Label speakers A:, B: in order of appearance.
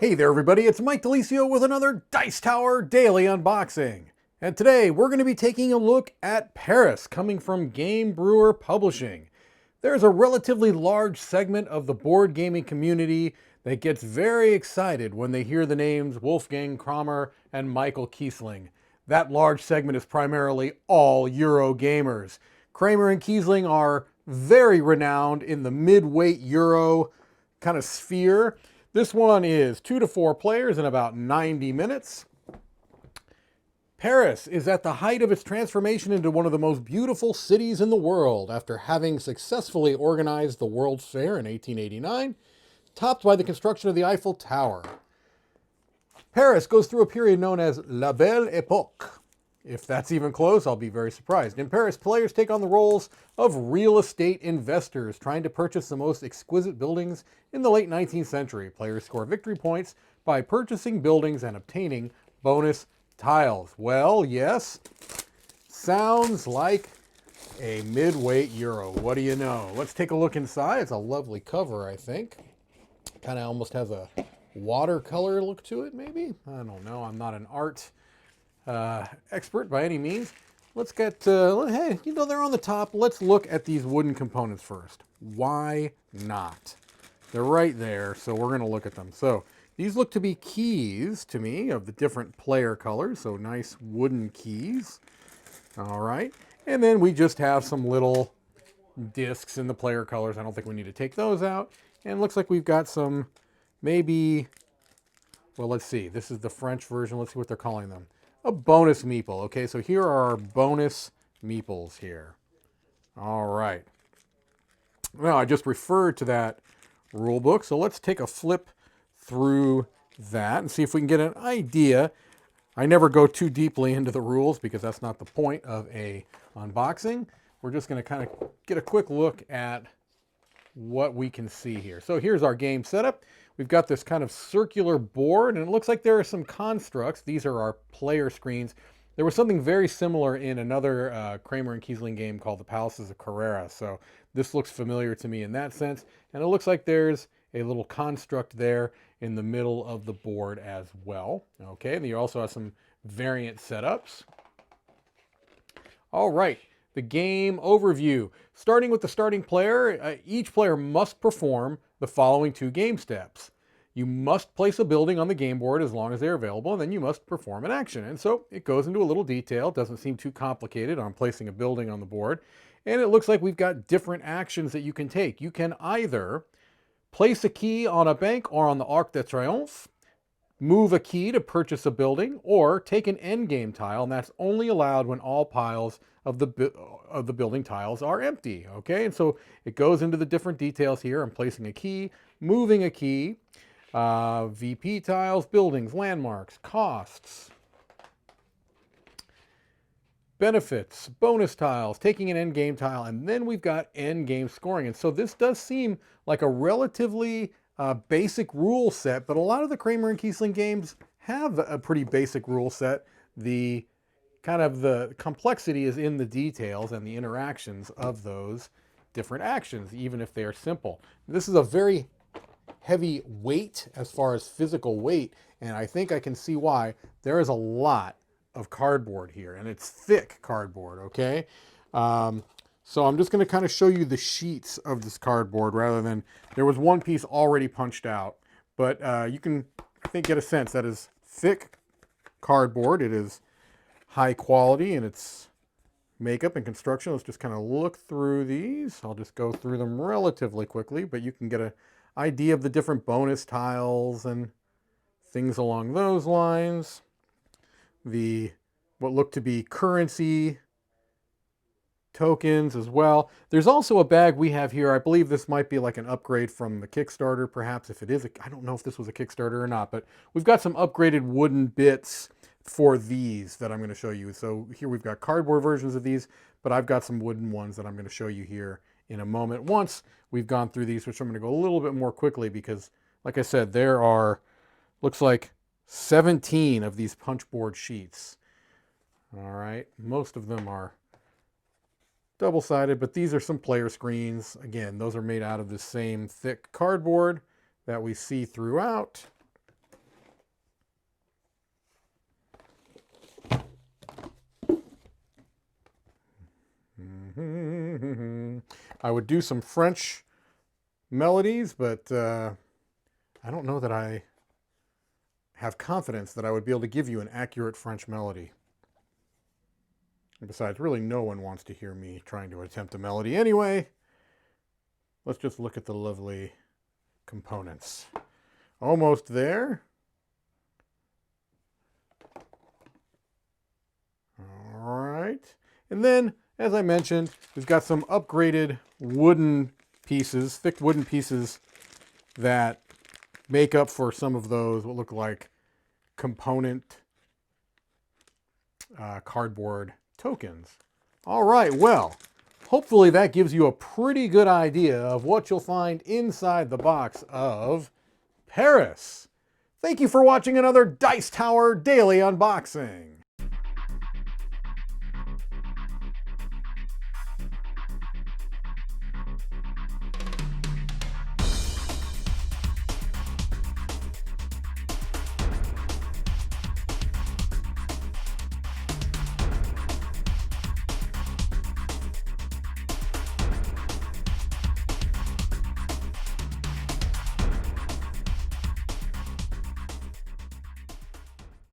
A: Hey there everybody, it's Mike DeLisio with another Dice Tower Daily Unboxing. And today we're going to be taking a look at Paris, coming from Game Brewer Publishing. There's a relatively large segment of the board gaming community that gets very excited when they hear the names Wolfgang Kramer and Michael Kiesling. That large segment is primarily all Euro gamers. Kramer and Kiesling are very renowned in the mid-weight Euro kind of sphere. This one is 2 to 4 players in about 90 minutes. Paris is at the height of its transformation into one of the most beautiful cities in the world after having successfully organized the World's Fair in 1889, topped by the construction of the Eiffel Tower. Paris goes through a period known as La Belle Époque. If that's even close, I'll be very surprised. In Paris, players take on the roles of real estate investors trying to purchase the most exquisite buildings in the late 19th century. Players score victory points by purchasing buildings and obtaining bonus tiles. Well, yes, sounds like a mid-weight Euro. What do you know? Let's take a look inside. It's a lovely cover, I think. Kind of almost has a watercolor look to it, maybe? I don't know. I'm not an art expert by any means. Let's get, hey, you know, they're on the top. Let's look at these wooden components first. Why not? They're right there, so we're going to look at them. So these look to be keys to me of the different player colors, so nice wooden keys. All right, and then we just have some little discs in the player colors. I don't think we need to take those out. And it looks like we've got some, maybe, well, let's see. This is the French version. Let's see what they're calling them. A bonus meeple. Okay, so here are our bonus meeples here. All right. Well, I just referred to that rule book, so let's take a flip through that and see if we can get an idea. I never go too deeply into the rules because that's not the point of a unboxing. We're just going to kind of get a quick look at what we can see here. So here's our game setup. We've got this kind of circular board, and it looks like there are some constructs. These are our player screens. There was something very similar in another Kramer and Kiesling game called the Palaces of Carrera. So this looks familiar to me in that sense. And it looks like there's a little construct there in the middle of the board as well. Okay, and you also have some variant setups. All right. The game overview. Starting with the starting player, each player must perform the following 2 game steps. You must place a building on the game board as long as they're available, and then you must perform an action. And so it goes into a little detail. It doesn't seem too complicated on placing a building on the board. And it looks like we've got different actions that you can take. You can either place a key on a bank or on the Arc de Triomphe, move a key to purchase a building, or take an endgame tile, and that's only allowed when all piles of the building tiles are empty. Okay, and so it goes into the different details here. I'm placing a key, moving a key, VP tiles, buildings, landmarks, costs, benefits, bonus tiles, taking an endgame tile, and then we've got endgame scoring. And so this does seem like a relatively basic rule set, but a lot of the Kramer and Kiesling games have a pretty basic rule set. The kind of the complexity is in the details and the interactions of those different actions, even if they are simple. This is a very heavy weight as far as physical weight, and I think I can see why. There is a lot of cardboard here, and it's thick cardboard, okay? So I'm just going to kind of show you the sheets of this cardboard rather than, there was one piece already punched out, but you can, I think, get a sense that is thick cardboard. It is high quality in its makeup and construction. Let's just kind of look through these. I'll just go through them relatively quickly, but you can get an idea of the different bonus tiles and things along those lines. What look to be currency tokens as well. There's also a bag we have here. I believe this might be like an upgrade from the Kickstarter, perhaps. If it is, I don't know if this was a Kickstarter or not, but we've got some upgraded wooden bits for these that I'm going to show you. So here we've got cardboard versions of these, but I've got some wooden ones that I'm going to show you here in a moment once we've gone through these, which I'm going to go a little bit more quickly because, like I said, there are, looks like 17 of these punchboard sheets. All right, most of them are double-sided, but these are some player screens. Again, those are made out of the same thick cardboard that we see throughout. I would do some French melodies, but I don't know that I have confidence that I would be able to give you an accurate French melody. And besides, really no one wants to hear me trying to attempt a melody anyway. Let's just look at the lovely components. Almost there. All right. And then, as I mentioned, we've got some upgraded wooden pieces, thick wooden pieces that make up for some of those what look like component cardboard tokens. All right, well, hopefully that gives you a pretty good idea of what you'll find inside the box of Paris. Thank you for watching another Dice Tower Daily Unboxing.